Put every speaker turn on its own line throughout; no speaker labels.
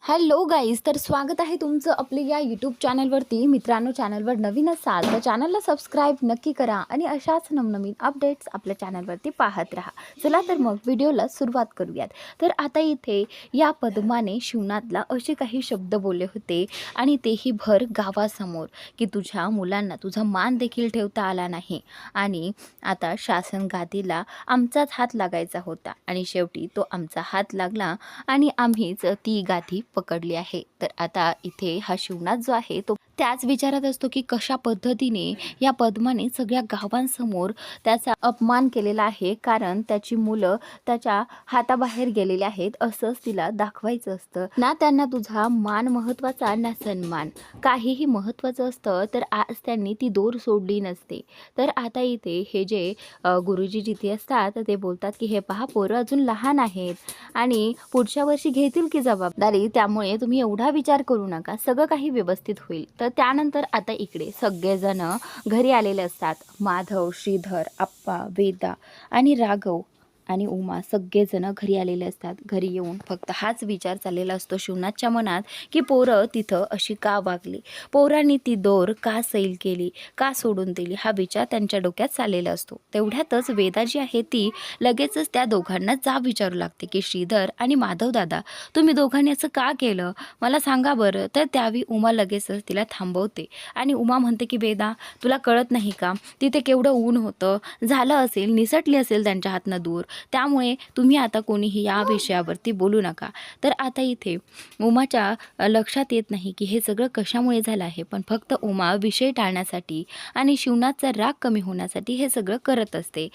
Hello guys, तर स्वागत आहे तुमचं आपल्या या यूट्यूब चॅनलवरती. मित्रांनो, चॅनलवर नवीन असाल तर चॅनलला सबस्क्राईब नक्की करा आणि अशाच नवनवीन अपडेट्स आपल्या चॅनलवरती पाहत राहा. चला तर मग व्हिडिओला सुरुवात करूयात. तर आता इथे या पद्माने शिवनाथला असे काही शब्द बोलले होते आणि तेही भर गावासमोर, की तुझ्या मुलांना तुझा मान देखील ठेवता आला नाही आणि आता शासन गादीला आमचाच हात लागायचा होता आणि शेवटी तो आमचा हात लागला आणि आम्हीच ती गादी पकडली आहे. तर आता इथे हा शिवनाथ जो आहे तो त्याच विचारात असतो, की कशा पद्धतीने या पद्माने सगळ्या गावांसमोर त्याचा अपमान केलेला आहे, कारण त्याची मुलं त्याच्या हाताबाहेर गेलेली आहेत असंच तिला दाखवायचं असतं ना. त्यांना तुझा मान महत्त्वाचा ना सन्मान, काहीही महत्त्वाचं असतं तर आज त्यांनी ती दोर सोडली नसते. तर आता इथे हे जे गुरुजी जिथे असतात ते बोलतात, की हे पहा, पोरं अजून लहान आहेत आणि पुढच्या वर्षी घेतील की जबाबदारी, त्यामुळे तुम्ही एवढा विचार करू नका, सगळं काही व्यवस्थित होईल. तर त्यानंतर आता इकडे सगळेजण घरी आलेले असतात. माधव, श्रीधर, आप्पा, वेदा आणि राघव आणि उमा सगळेजण घरी आलेले असतात. घरी येऊन फक्त हाच विचार चाललेला असतो शिवनाथच्या मनात, की पोरं तिथं अशी का वागली, पोरांनी ती दोर का सैल केली, का सोडून दिली, हा विचार त्यांच्या डोक्यात चाललेला असतो. तेवढ्यातच वेदा जी आहे ती लगेचच त्या दोघांना जाब विचारू लागते, की श्रीधर आणि माधव दादा, तुम्ही दोघांनी असं का केलं, मला सांगा बरं. तर त्यावेळी उमा लगेचच तिला थांबवते आणि उमा म्हणते, की वेदा, तुला कळत नाही का, तिथे केवढं ऊन होतं, झालं असेल, निसटली असेल त्यांच्या हातनं दूर, त्यामुळे तुम्ही आता कोणीही या विषयावरती बोलू नका. तर आता इथे उमाच्या लक्षात येत नाही की हे सगळं कशामुळे झालं आहे, पण फक्त उमा विषय टाळण्यासाठी आणि शिवनाथचा राग कमी होण्यासाठी हे सगळं करत असते.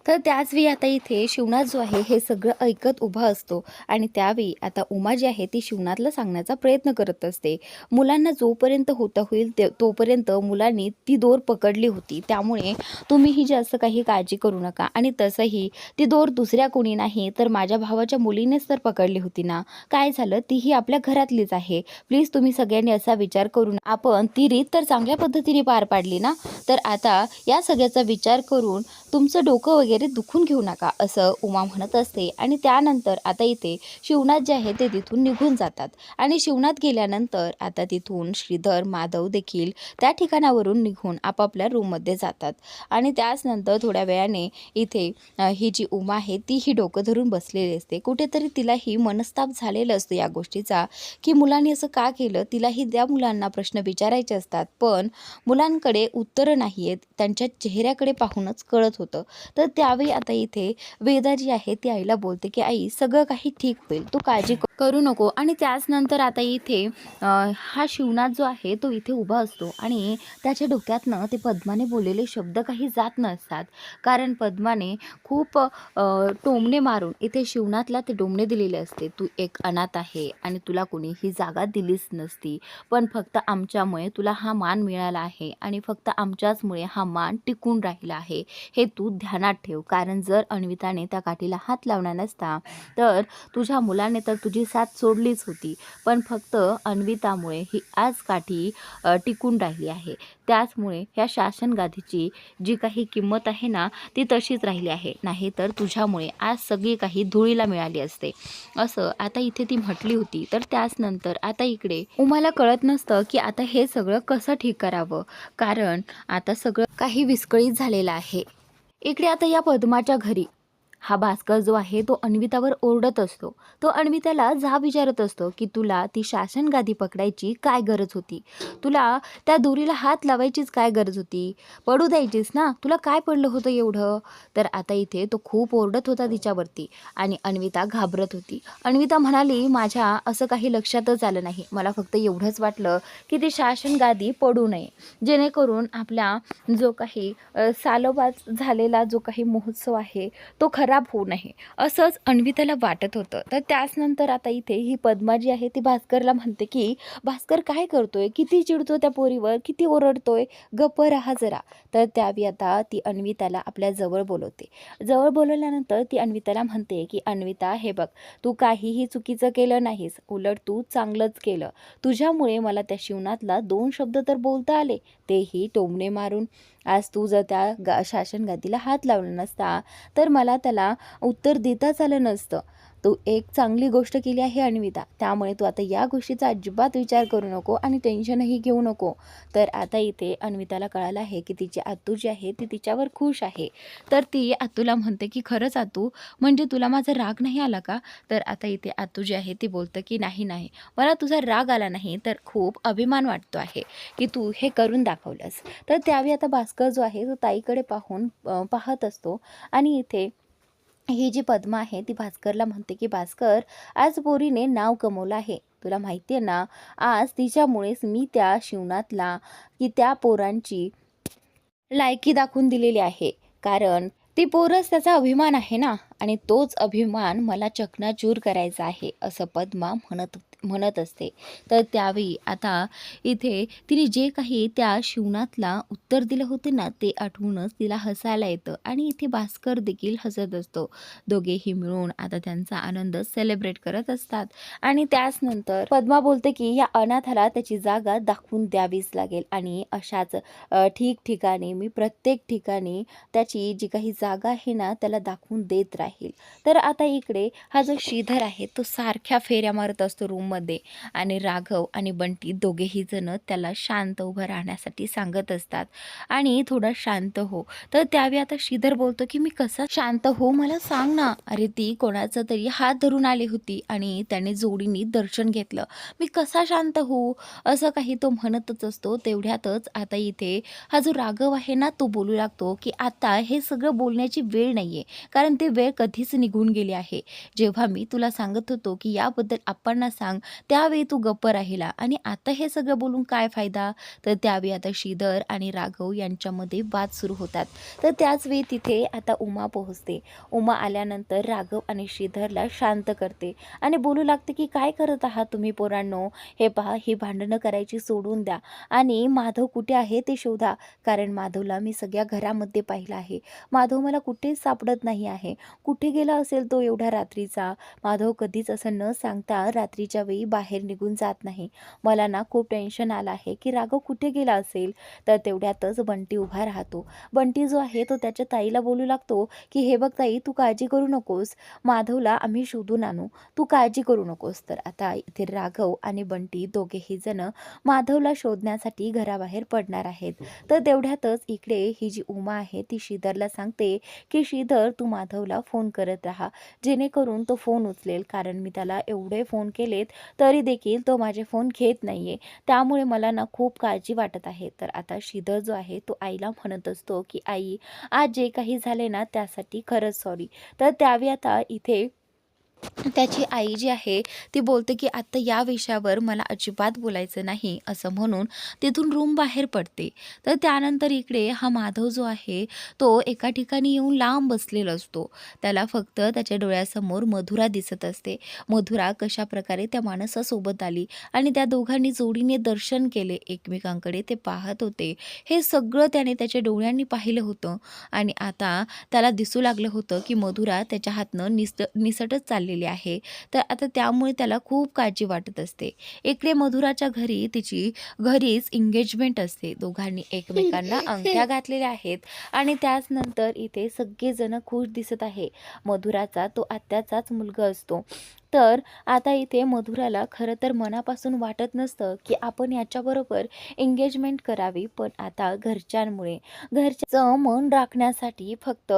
तर त्याचवेळी आता इथे शिवनाथ जो आहे हे सगळं ऐकत उभा असतो आणि त्यावेळी आता उमा जी आहे ती शिवनाथला सांगण्याचा प्रयत्न करत असते. मुलांना जोपर्यंत होता होईल तोपर्यंत मुलांनी ती दोर पकडली होती, त्यामुळे तुम्हीही जास्त काही काळजी करू नका. आणि तसंही ती दोर दुसऱ्या कोणी नाही तर माझ्या भावाच्या मुलीनेच तर पकडली होती ना, काय झालं, तीही आपल्या घरातलीच आहे. प्लीज तुम्ही सगळ्यांनी असा विचार करून आपण ती रीत तर चांगल्या पद्धतीने पार पाडली ना, तर आता या सगळ्याचा विचार करून तुमचं डोकं वगैरे दुखून घेऊ नका, असं उमा म्हणत असते. आणि त्यानंतर आता इथे शिवनाथ जे आहे ते तिथून निघून जातात आणि शिवनाथ गेल्यानंतर आता तिथून श्रीधर, माधव देखील त्या ठिकाणावरून निघून आपापल्या रूममध्ये जातात. आणि त्याचनंतर थोड्या वेळाने इथे ही जी उमा आहे तीही डोकं धरून बसलेली असते. कुठेतरी तिलाही मनस्ताप झालेला असतो या गोष्टीचा, की मुलांनी असं का केलं. तिलाही त्या मुलांना प्रश्न विचारायचे असतात, पण मुलांकडे उत्तरं नाही आहेत, त्यांच्या चेहऱ्याकडे पाहूनच कळत होतं. तर त्यावेळी आता इथे वेदा जी आहे ती आईला बोलते, की आई, सगळं काही ठीक होईल, तू काळजी करू नको. आणि त्याचनंतर आता इथे हा शिवनाथ जो आहे तो इथे उभा असतो आणि त्याच्या डोक्यातनं ते पद्माने बोललेले शब्द काही जात नसतात, कारण पद्माने खूप टोमणे मारून इथे शिवनाथला ते टोमणे दिलेले असते. तू एक अनाथ आहे आणि तुला कोणी ही जागा दिलीच नसती, पण फक्त आमच्यामुळे तुला हा मान मिळाला आहे आणि फक्त आमच्याचमुळे हा मान टिकून राहिला आहे, हे तू ध्यानात ठेव. कारण जर अन्विताने त्या काठीला हात लावला नसता तर तुझ्या मुलाने तर तुझी साथ सोडलीच होती, पण फक्त अन्वितामुळे ही आज काठी टिकून राहिली आहे. त्याचमुळे ह्या शासन गादीची जी काही किंमत आहे ना ती तशीच राहिली आहे, नाही तर तुझ्यामुळे आज सगळी काही धुळीला मिळाली असते, असं आता इथे ती म्हटली होती. तर त्याचनंतर आता इकडे उमाला कळत नसतं की आता हे सगळं कसं ठीक करावं, कारण आता सगळं काही विस्कळीत झालेलं आहे. इकडे आता या पद्माच्या घरी हा भास्कर जो आहे तो अन्वितावर ओरडत असतो. तो अन्विताला जाब विचारत असतो, की तुला ती शासन गादी पकडायची काय गरज होती, तुला त्या दोरीला हात लावायचीच काय गरज होती, पडू द्यायचीस ना, तुला काय पडलं होतं एवढं. तर आता इथे तो खूप ओरडत होता तिच्यावरती आणि अन्विता घाबरत होती. अन्विता म्हणाली, माझ्या असं काही लक्षातच आलं नाही, मला फक्त एवढंच वाटलं की ती शासन गादी पडू नये, जेणेकरून आपला जो काही सालोबाज झालेला जो काही महोत्सव आहे तो खराब होऊ नये, असंच अन्विताला वाटत होतं. तर त्याचनंतर आता इथे ही पद्मा जी आहे ती भास्करला म्हणते, की भास्कर काय करतोय, किती चिडतो त्या पोरीवर, किती ओरडतोय, गप्प राहा जरा. तर त्यावेळी आता ती अन्विताला आपल्या जवळ बोलवते. जवळ बोलवल्यानंतर ती अन्विताला म्हणते, की अन्विता, हे बघ, तू काहीही चुकीचं केलं नाहीस, उलट तू चांगलंच केलं. तुझ्यामुळे मला त्या शिवनाथला 2 शब्द तर बोलता आले, तेही टोमणे मारून. आज तू जर त्या शासन गादीला हात लावला नसता तर मला त्याला उत्तर देताच आलं नसतं. तू एक चांगली गोष्ट केली आहे अन्विता, त्यामुळे तू आता या गोष्टीचा अजिबात विचार करू नको आणि टेन्शनही घेऊ नको. तर आता इथे अन्विताला कळालं आहे की तिची आतू जी आहे ती तिच्यावर खुश आहे. तर ती आतूला म्हणते की खरंच आतू, म्हणजे तुला माझा राग नाही आला का? तर आता इथे आतू जी आहे ती बोलतं की नाही नाही, मला तुझा राग आला नाही, तर खूप अभिमान वाटतो आहे की तू हे करून दाखवलंस. तर त्यावेळी आता भास्कर जो आहे तो ताईकडे पाहत असतो आणि इथे ही जी पद्मा आहे ती भास्करला म्हणते की भास्कर, आज पोरीने नाव कमवलं आहे. तुला माहिती आहे ना, आज तिच्यामुळेच मी त्या शिवनातला की त्या पोरांची लायकी दाखवून दिलेली आहे. कारण ती पोरच त्याचा अभिमान आहे ना, आणि तोच अभिमान मला चकनाचूर करायचा आहे, असं पद्मा म्हणत असते. तर त्यावेळी आता इथे तिने जे काही त्या शिवनातला उत्तर दिलं होतं ना, ते आठवूनच तिला हसायला येतं आणि इथे भास्कर देखील हसत असतो. दोघेही मिळून आता त्यांचा आनंद सेलिब्रेट करत असतात. आणि त्याच नंतर पद्मा बोलते की या अनाथाला त्याची जागा दाखवून द्यावीच लागेल आणि अशाच ठिकठिकाणी मी प्रत्येक ठिकाणी त्याची जी काही जागा आहे ना त्याला दाखवून देत राहील. तर आता इकडे हा जो श्रीधर आहे तो सारख्या फेऱ्या मारत असतो रूममध्ये आणि राघव आणि बंटी दोघेही जण त्याला शांत उभं राहण्यासाठी सांगत असतात आणि थोडा शांत हो. तर त्यावेळी आता श्रीधर बोलतो की मी कसा शांत हो, मला सांग ना. अरे ती कोणाचा तरी हात धरून आली होती आणि त्याने जोडीने दर्शन घेतलं, मी कसा शांत हो, असं काही तो म्हणतच असतो. तेवढ्यातच आता इथे हा जो राघव आहे ना तो बोलू लागतो की आता हे सगळं बोलण्याची वेळ नाही आहे, कारण ते वेळ कधीच निघून गेली आहे. जेव्हा मी तुला सांगत होतो की याबद्दल आप्पांना सांग, त्यावेळी तू गप्प राहिला आणि आता हे सगळं बोलून काय फायदा. तर त्यावेळी आता श्रीधर आणि राघव यांच्यामध्ये वाद सुरू होतात. तर त्याच वेळी तिथे आता उमा पोहोचते. उमा आल्यानंतर राघव आणि श्रीधरला शांत करते आणि बोलू लागते की काय करत आहात तुम्ही पोरांनो, हे पहा, ही भांडणं करायची सोडून द्या आणि माधव कुठे आहे ते शोधा, कारण माधवला मी सगळ्या घरामध्ये पाहिलं आहे. माधव मला कुठेच सापडत नाही आहे. कुठे गेला असेल तो एवढ्या रात्रीचा. माधव कधीच असं न सांगता रात्रीच्या वेळी बाहेर निघून जात नाही. मला ना खूप टेन्शन आलं आहे की राघव कुठे गेला असेल. तर तेवढ्यातच बंटी उभा राहतो. बंटी जो आहे तो त्याच्या ताईला बोलू लागतो की हे बघ ताई, तू काळजी करू नकोस, माधवला आम्ही शोधून आणू, तू काळजी करू नकोस. तर आता इथे राघव आणि बंटी दोघेही जण माधवला शोधण्यासाठी घराबाहेर पडणार आहेत. तर तेवढ्यातच इकडे ही जी उमा आहे ती श्रीधरला सांगते की श्रीधर, तू माधवला फोन करत राहा, जेणेकरून तो फोन उचलेल, कारण मी त्याला एवढे फोन केलेत तरी देखील तो माझे फोन घेत नाहीये, त्यामुळे मला ना खूप काळजी वाटत आहे. तर आता श्रीधर जो आहे तो आईला म्हणत असतो की आई, आज जे काही झाले ना त्यासाठी खरंच सॉरी. तर त्यावेळी आता इथे त्याची आई जी आहे ती बोलते की आता या विषयावर मला अजिबात बोलायचं नाही, असं म्हणून तिथून रूम बाहेर पडते. तर त्यानंतर इकडे हा माधव जो आहे तो एका ठिकाणी येऊन लांब बसलेला असतो. त्याला फक्त त्याच्या डोळ्यासमोर मधुरा दिसत असते. मधुरा कशा प्रकारे त्या माणसासोबत आली आणि त्या दोघांनी जोडीने दर्शन केले, एकमेकांकडे ते पाहत होते, हे सगळं त्याने त्याच्या डोळ्यांनी पाहिलं होतं. आणि आता त्याला दिसू लागलं होतं की मधुरा त्याच्या हातनं निसटच चाललेली आहे. तर आता त्यामुळे त्याला खूप काळजी वाटत असते. इकडे मधुराच्या घरीच एंगेजमेंट असते. दोघांनी एकमेकांना अंगठ्या घातलेल्या आहेत आणि त्याच नंतर इथे सगळेजण खुश दिसत आहे. मधुराचा तो आत्याचाच मुलगा असतो. तर आता इथे मधुराला खरं तर मनापासून वाटत नसतं की आपण याच्याबरोबर एंगेजमेंट करावी, पण आता घरच्याचं मन राखण्यासाठी फक्त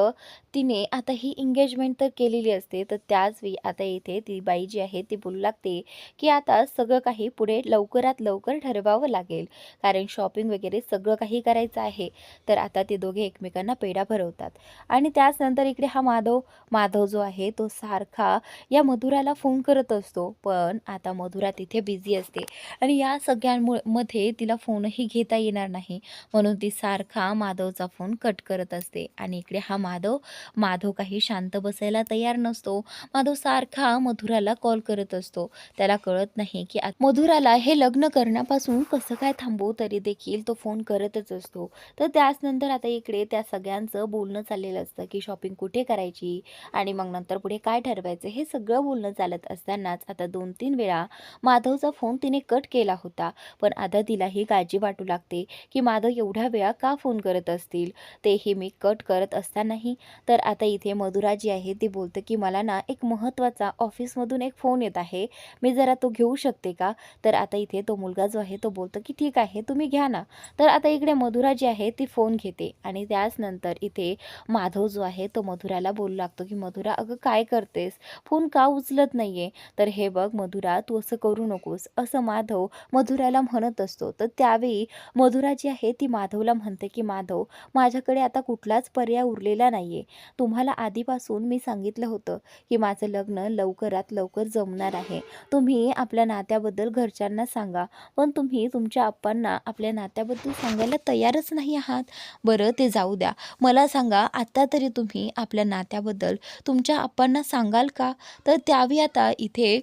तिने आता ही एंगेजमेंट तर केलेली असते. तर त्याच वेळी आता इथे ती बाई जी आहे ती बोलू लागते की आता सगळं काही पुढे लवकरात लवकर ठरवावं लागेल, कारण शॉपिंग वगैरे सगळं काही करायचं आहे. तर आता ते दोघे एकमेकांना पेढा भरवतात आणि त्याचनंतर इकडे हा माधव जो आहे तो सारखा या मधुराला फोन करत असतो, पण आता मधुरा तिथे बिझी असते आणि या सगळ्यांमध्ये तिला फोनही घेता येणार नाही, म्हणून ती सारखा माधवचा फोन कट करत असते. आणि इकडे हा माधव काही शांत बसायला तयार नसतो. माधव सारखा मधुराला कॉल करत असतो. त्याला कळत नाही की मधुराला हे लग्न करण्यापासून कसं काय थांबवू, तरी देखील तो फोन करतच असतो. तर त्याच नंतर आता इकडे त्या सगळ्यांचं बोलणं चाललेलं असतं की शॉपिंग कुठे करायची आणि मग नंतर पुढे काय ठरवायचं, हे सगळं बोलणं चालत चालत असतानाच आता 2-3 वेळा माधवचा फोन तिने कट केला होता. पण आता तिला ही काळजी वाटू लागते की माधव एवढ्या वेळा का फोन करत असतील, तेही मी कट करत असतानाही. तर आता इथे मधुरा जी आहे ती बोलते की मला ना एक महत्त्वाचा ऑफिसमधून एक फोन येत आहे, मी जरा तो घेऊ शकते का? तर आता इथे तो मुलगा जो आहे तो बोलतो की ठीक आहे, तुम्ही घ्या ना. तर आता इकडे मधुरा जी आहे ती फोन घेते आणि त्याच नंतर इथे माधव जो आहे तो मधुराला बोलू लागतो की मधुरा अगं काय करतेस, फोन का उचलत नाहीये? तर हे बघ मधुरा, तू असं करू नकोस, असं माधव मधुराला म्हणत असतो. तर त्यावेळी मधुरा जी आहे ती माधवला म्हणते की माधव, माझ्याकडे आता कुठलाच पर्याय उरलेला नाहीये. तुम्हाला आधीपासून मी सांगितलं होतं की माझं लग्न लवकरात लवकर जमणार आहे. तुम्ही आपल्या नात्याबद्दल घरच्यांना सांगा, पण तुम्ही तुमच्या आप्पांना आपल्या नात्याबद्दल सांगायला तयारच नाही आहात. बरं ते जाऊ द्या, मला सांगा आत्ता तरी तुम्ही आपल्या नात्याबद्दल तुमच्या आप्पांना सांगाल का? तर त्यावेळी आता इथे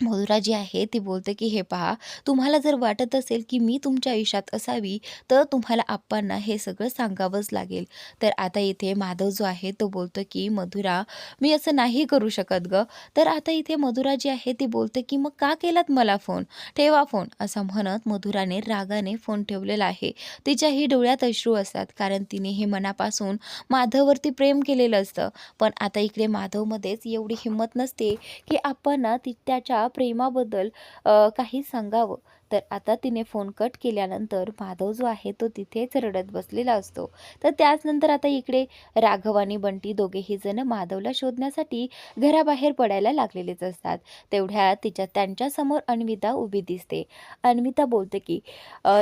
मधुरा जी आहे ती बोलते की हे पहा, तुम्हाला जर वाटत असेल की मी तुमच्या आयुष्यात असावी, तर तुम्हाला आप्पांना हे सगळं सांगावंच लागेल. तर आता इथे माधव जो आहे तो बोलतो की मधुरा, मी असं नाही करू शकत गं. तर आता इथे मधुरा जी आहे ती बोलते की मग का केलात मला फोन? ठेवा फोन, असं म्हणत मधुराने रागाने फोन ठेवलेला आहे. तिच्याही डोळ्यात अश्रू असतात, कारण तिने हे मनापासून माधववरती प्रेम केलेलं असतं. पण आता इकडे माधवमध्येच एवढी हिंमत नसते की आपण त्याच्या प्रेमाबद्दल काही सांगावं. तर आता तिने फोन कट केल्यानंतर माधव जो आहे तो तिथेच रडत बसलेला असतो. तर त्याचनंतर आता इकडे राघव आणि बंटी दोघेही जण माधवला शोधण्यासाठी घराबाहेर पडायला लागलेलेच असतात. तेवढ्यात त्यांच्यासमोर अन्विता उभी दिसते. अन्विता बोलते की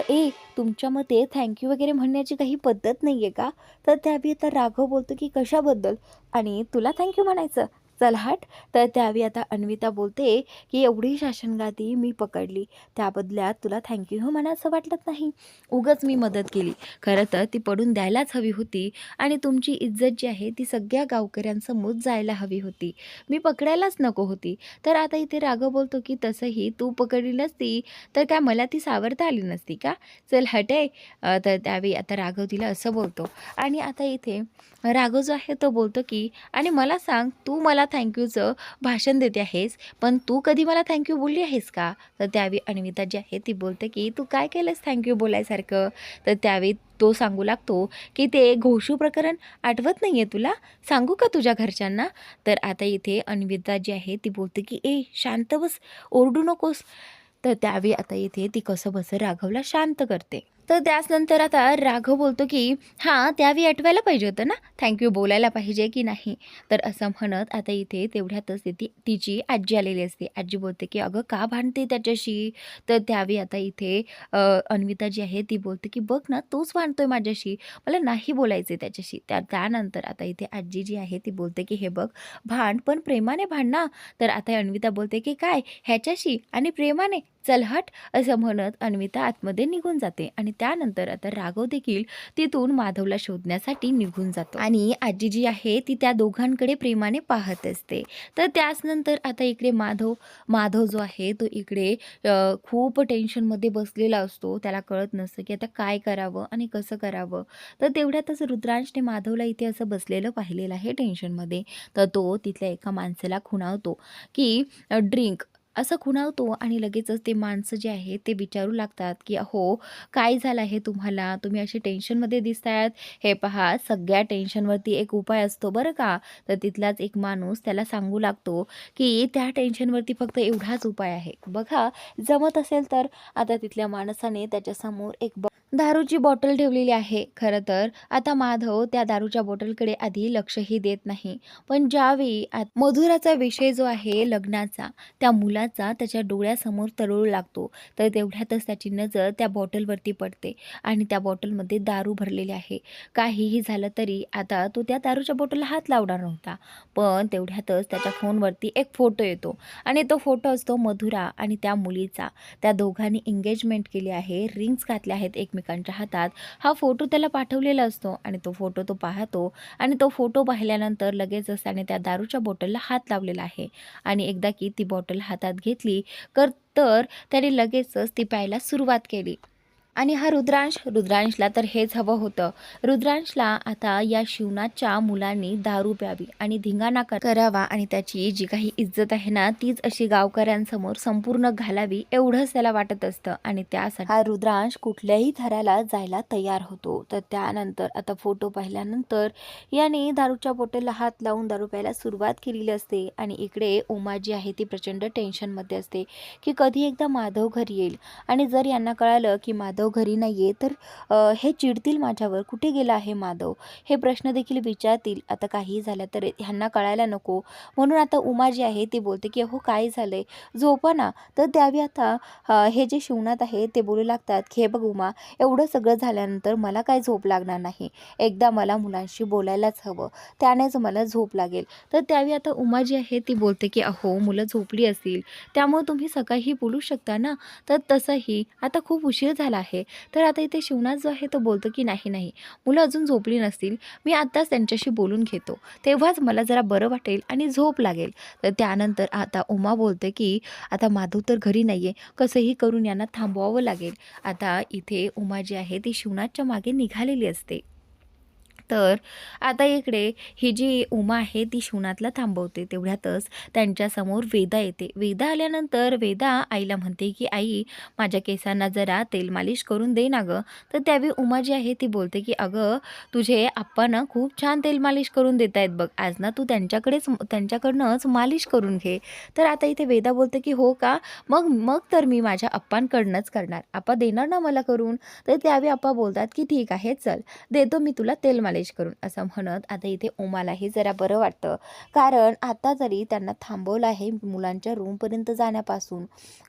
ए, तुमच्या मते थँक्यू वगैरे म्हणण्याची काही पद्धत नाही आहे का? तर त्यावेळी आता राघव बोलतो की कशाबद्दल? आणि तुला थँक्यू म्हणायचं? चल हट. तर त्यावेळी आता अन्विता बोलते की एवढी शासनगादी मी पकडली, त्या बदल्यात तुला थँक्यू म्हणायचं वाटलं नाही. उगाच मी मदत केली. खरं तर ती पडून द्यायलाच हवी होती आणि तुमची इज्जत जी आहे ती सगळ्या गावकऱ्यांसमोर जायला हवी होती. मी पकडायलाच नको होती. तर आता इथे राघव बोलतो की तसंही तू पकडली नसती तर काय मला ती सावरता आली नसती का? चल हट आहे. तर त्यावेळी आता राघव तिला असं बोलतो आणि आता इथे राघव जो आहे तो बोलतो की आणि मला सांग, तू मला थँक्यूचं भाषण देते आहेस, पण तू कधी मला थँक्यू बोलली आहेस का? तर त्यावेळी अन्विता जी आहे ती बोलते की तू काय केलंस थँक्यू बोलायसारखं? तर त्यावेळी तो सांगू लागतो की ते घोषू प्रकरण आठवत नाही आहे तुला? सांगू का तुझ्या घरच्यांना? तर आता इथे अन्विता जी आहे ती बोलते की ए शांत बस, ओरडू नकोस. तर त्यावेळी आता इथे ती कसंबसं राघवला शांत करते. तर त्याचनंतर आता राघव बोलतो की हां, त्यावेळी आठवायला पाहिजे होतं ना, थँक्यू बोलायला पाहिजे की नाही. तर असं म्हणत आता इथे तेवढ्यातच तिची आजी आलेली असते. आजी बोलते की अगं का भांडते त्याच्याशी? तर त्यावेळी आता इथे अन्विता जी आहे ती बोलते की बघ ना, तोच भांडतोय माझ्याशी, मला नाही बोलायचे त्याच्याशी. त्यानंतर आता इथे आजी जी आहे ती बोलते की हे बघ, भांड पण प्रेमाने भांड ना. तर आता अन्विता बोलते की काय ह्याच्याशी आणि प्रेमाने? चल हट, असं म्हणत अन्विता आतमध्ये निघून जाते आणि त्यानंतर आता राघव देखील तिथून माधवला शोधण्यासाठी निघून जातो आणि आजी जी आहे ती त्या दोघांकडे प्रेमाने पाहत असते. तर त्याचनंतर आता इकडे माधव माधव जो आहे तो इकडे खूप टेन्शनमध्ये बसलेला असतो. त्याला कळत नसतं की आता काय करावं आणि कसं करावं. तर तेवढ्यातच रुद्रांशने माधवला इथे असं बसलेलं पाहिलेलं आहे टेन्शनमध्ये. तर तो तिथल्या एका माणसाला खुणावतो की ड्रिंक असं खुणावतो आणि लगेचच ते माणसं जे आहे ते विचारू लागतात की अहो, काय झालं आहे तुम्हाला? तुम्ही असे टेन्शनमध्ये दिसतायत. हे पहा, सगळ्या टेन्शनवरती एक उपाय असतो बरं का. तर तिथलाच एक माणूस त्याला सांगू लागतो की त्या टेन्शनवरती फक्त एवढाच उपाय आहे. बघा, जमत असेल तर. आता तिथल्या माणसाने त्याच्यासमोर एक दारूची बॉटल ठेवलेली आहे. खरं तर आता माधव त्या दारूच्या बॉटलकडे आधी लक्षही देत नाही. पण ज्यावेळी मधुराचा विषय जो आहे लग्नाचा, त्या मुलाचा त्याच्या डोळ्यासमोर तरळू लागतो. तर तेवढ्यातच त्याची नजर त्या बॉटलवरती पडते आणि त्या बॉटलमध्ये दारू भरलेली आहे. काहीही झालं तरी आता तो त्या दारूच्या बॉटलला हात लावणार नव्हता. पण तेवढ्यातच त्याच्या फोनवरती एक फोटो येतो आणि तो फोटो असतो मधुरा आणि त्या मुलीचा. त्या दोघांनी एंगेजमेंट केली आहे, रिंग्स घातल्या आहेत एकमेकांच्या हातात. हा फोटो त्याला पाठवलेला असतो आणि तो फोटो तो पाहतो आणि तो फोटो पाहिल्यानंतर लगेचच त्याने त्या दारूच्या बॉटलला हात लावलेला आहे आणि एकदा की ती बॉटल हातात घेतली तर त्याने लगेचच ती प्यायला सुरुवात केली. आणि हा रुद्रांशला तर हेच हवं होतं. रुद्रांशला आता या शिवनाथच्या मुलांनी दारू प्यावी आणि धिंगाणा करावा आणि त्याची जी काही इज्जत आहे ना तीच अशी गावकऱ्यांसमोर संपूर्ण घालावी एवढंच त्याला वाटत असतं. आणि त्यासाठी हा रुद्रांश कुठल्याही थराला जायला तयार होतो. तर त्यानंतर आता फोटो पाहिल्यानंतर याने दारूच्या बॉटलला हात लावून दारू प्यायला सुरुवात केलेली असते. आणि इकडे उमा जी आहे ती प्रचंड टेन्शनमध्ये असते की कधी एकदा माधव घरी येईल आणि जर यांना कळालं की माधव घरी नाही आहे तर हे चिडतील माझ्यावर, कुठे गेला आहे माधव, हे प्रश्न देखील विचारतील. आता काहीही झालं तर ह्यांना कळायला नको, म्हणून आता उमा जी आहे ती बोलते की अहो काय झालंय, झोपा ना. तर त्यावेळी आता हे जे शिवनाथ आहे ते बोलू लागतात की हे बघ उमा, एवढं सगळं झाल्यानंतर मला काय झोप लागणार नाही, एकदा मला मुलांशी बोलायलाच हवं, त्यानेच मला झोप लागेल. तर त्यावेळी आता उमा जी आहे ती बोलते की अहो मुलं झोपली असतील त्यामुळे तुम्ही सकाळी बोलू शकता ना. तर तसंही आता खूप उशीर झाला आहे. तर आता इथे शिवनाथ जो आहे तो बोलतो की नाही नाही, मुलं अजून झोपली नसतील, मी आत्ताच त्यांच्याशी बोलून घेतो, तेव्हाच मला जरा बरं वाटेल आणि झोप लागेल. तर त्यानंतर आता उमा बोलते की आता माधव तर घरी नाही आहे, कसंही करून यांना थांबवावं लागेल. आता इथे उमा जी आहे ती शिवनाथच्या मागे निघालेली असते. तर आता इकडे ही जी उमा आहे ती शिवनाथला थांबवते. तेवढ्यातच त्यांच्यासमोर वेदा येते. वेदा आल्यानंतर वेदा आईला म्हणते की आई, माझ्या केसांना जरा तेल मालिश करून दे ना गं. तर त्यावेळी उमा जी आहे ती बोलते की अगं तुझे आप्पा ना खूप छान तेल मालिश करून देत आहेत बघ, आज ना तू त्यांच्याकडनंच मालिश करून घे. तर आता इथे वेदा बोलते की हो का, मग मग तर मी माझ्या आप्पांकडनंच करणार, आप्पा देणार ना मला करून. तर त्यावेळी आप्पा बोलतात की ठीक आहे चल, देतो मी तुला तेल मालिश करून, असं म्हणत आता इथे उमालाही जरा बरं वाटतं. कारण आता जरी त्यांना थांबवलं आहे मुलांच्या रूमपर्यंत जाण्यापासून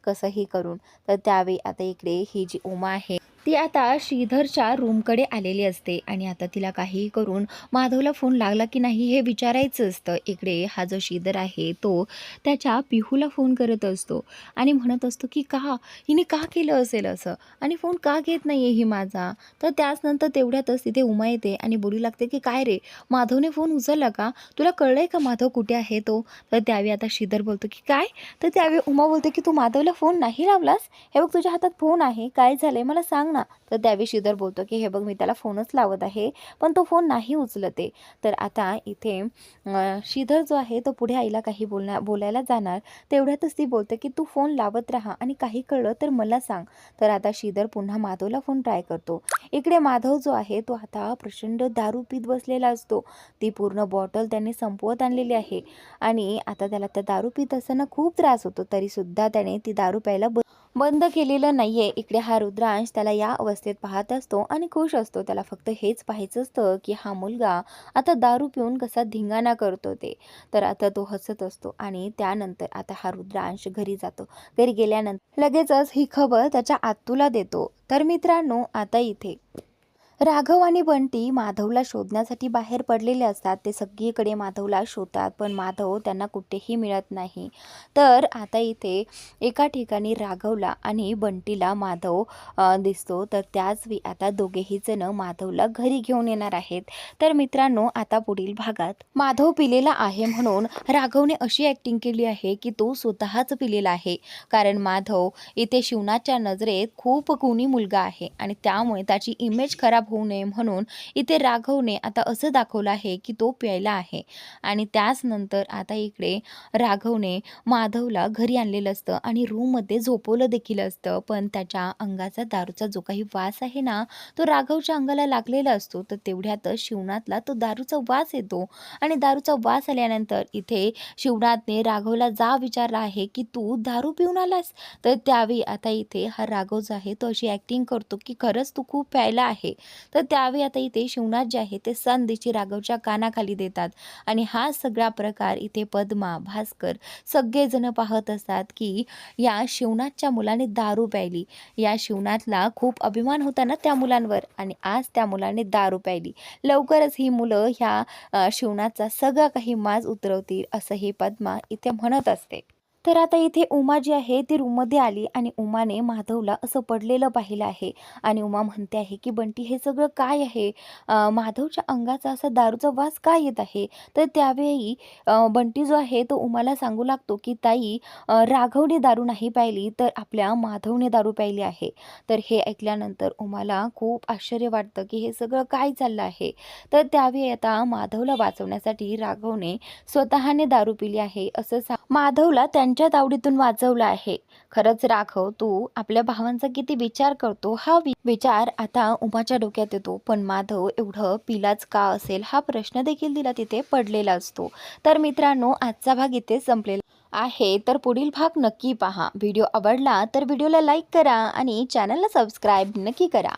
कसंही करून. तर त्यावेळी आता इकडे ही जी उमा आहे ती आता श्रीधरच्या रूमकडे आलेली असते आणि आता तिला काहीही करून माधवला फोन लागला की नाही हे विचारायचं असतं. इकडे हा जो श्रीधर आहे तो त्याच्या पिहूला फोन करत असतो आणि म्हणत असतो की का हिने का केलं असेल असं, आणि फोन का घेत नाही आहे ही माझा. तर त्याचनंतर तेवढ्यातच तिथे उमा येते आणि बोलू लागते की काय रे, माधवने फोन उचलला का, तुला कळलंय का माधव कुठे आहे तो. तर त्यावेळी आता श्रीधर बोलतो की काय. तर त्यावेळी उमा बोलते की तू माधवला फोन नाही लावलास, हे बघ तुझ्या हातात फोन आहे, काय झालंय मला सांग ना. तर त्यावेळी श्रीधर बोलतो की हे बघ मी त्याला फोनच लावत आहे पण तो फोन नाही उचलते. तर आता इथे श्रीधर जो आहे तो पुढे आईला काही बोलायला जाणार, तेवढ्यातच ती बोलते की तू फोन लावत राहा आणि काही कळलं तर मला सांग. तर आता श्रीधर पुन्हा माधवला फोन ट्राय करतो. इकडे माधव जो आहे तो आता प्रचंड दारू पीत बसलेला असतो. ती पूर्ण बॉटल त्याने संपवत आणलेली आहे आणि आता त्याला त्या दारू पीत असताना खूप त्रास होतो, तरीसुद्धा त्याने ती दारू प्यायला बंद केलेलं नाहीये. इकडे हा रुद्रांश त्याला या अवस्थेत पाहत असतो आणि खुश असतो. त्याला फक्त हेच पाहायचं असतं की हा मुलगा आता दारू पिऊन कसा धिंगाणा करतो ते. तर आता तो हसत असतो आणि त्यानंतर आता हा रुद्रांश घरी जातो. घरी गेल्यानंतर लगेचच ही खबर त्याच्या आत्तूला देतो. तर मित्रांनो आता इथे राघव आणि बंटी माधवला शोधण्यासाठी बाहेर पडलेले असतात. ते सगळीकडे माधवला शोधतात पण माधव त्यांना कुठेही मिळत नाही. तर आता इथे एका ठिकाणी राघवला आणि बंटीला माधव दिसतो. तर त्याच वेळी आता दोघेही जण माधवला घरी घेऊन येणार आहेत. तर मित्रांनो आता पुढील भागात माधव पिलेला आहे म्हणून राघवने अशी ॲक्टिंग केली आहे की तो स्वतःच पिलेला आहे. कारण माधव इथे शिवनाच्या नजरेत खूप गुणी मुलगा आहे आणि त्यामुळे त्याची इमेज खराब होऊ नये म्हणून इथे राघवने आता असं दाखवलं आहे की तो प्यायला आहे. आणि त्याच नंतर आता इकडे राघवने माधवला घरी आणलेलं असतं आणि रूममध्ये झोपवलं देखील असतं, पण त्याच्या अंगाचा दारूचा जो काही वास आहे ना तो राघवच्या अंगाला लागलेला असतो. तर तेवढ्यातच शिवनाथला तो दारूचा वास येतो आणि दारूचा वास आल्यानंतर इथे शिवनाथने राघवला विचारला आहे की तू दारू पिऊन आलास. तर त्यावेळी आता इथे हा राघव जो आहे तो अशी ॲक्टिंग करतो की खरंच तू खूप प्यायला आहे. तर त्यावेळी आता इथे शिवनाथ जे आहे ते संदेशी राघवच्या कानाखाली देतात आणि हा सगळा प्रकार इथे पद्मा, भास्कर सगळेजण पाहत असतात की या शिवनाथच्या मुलाने दारू प्यायली. या शिवनाथला खूप अभिमान होता ना त्या मुलांवर आणि आज त्या मुलाने दारू प्यायली. लवकरच ही मुलं ह्या शिवनाथचा सगळा काही माज उतरवतील असं ही पद्मा इथे म्हणत असते. तर आता इथे उमा जी आहे ती रूममध्ये आली आणि उमाने माधवला असं पडलेलं पाहिलं आहे आणि उमा म्हणते आहे की बंटी हे सगळं काय आहे, माधवच्या अंगाचा असा दारूचा वास काय येत आहे. तर त्यावेळी बंटी जो आहे तो उमाला सांगू लागतो की ताई, राघवने दारू नाही प्यायली तर आपल्या माधवने दारू प्यायली आहे. तर हे ऐकल्यानंतर उमाला खूप आश्चर्य वाटतं की हे सगळं काय चाललं आहे. तर त्यावेळी आता माधवला वाचवण्यासाठी राघवने स्वतःने दारू पिली आहे असं माधवला त्यांच्या तावडीतून वाचवलं आहे. खरंच राघव, तू आपल्या भावांचा किती विचार करतो, हा विचार आता उमाच्या डोक्यात येतो. पण माधव एवढं पिलाच का असेल हा प्रश्न देखील तिला तिथे पडलेला असतो. तर मित्रांनो, आजचा भाग इथे संपलेला आहे. तर पुढील भाग नक्की पहा. व्हिडिओ आवडला तर व्हिडिओला लाईक करा आणि चॅनलला सबस्क्राईब नक्की करा.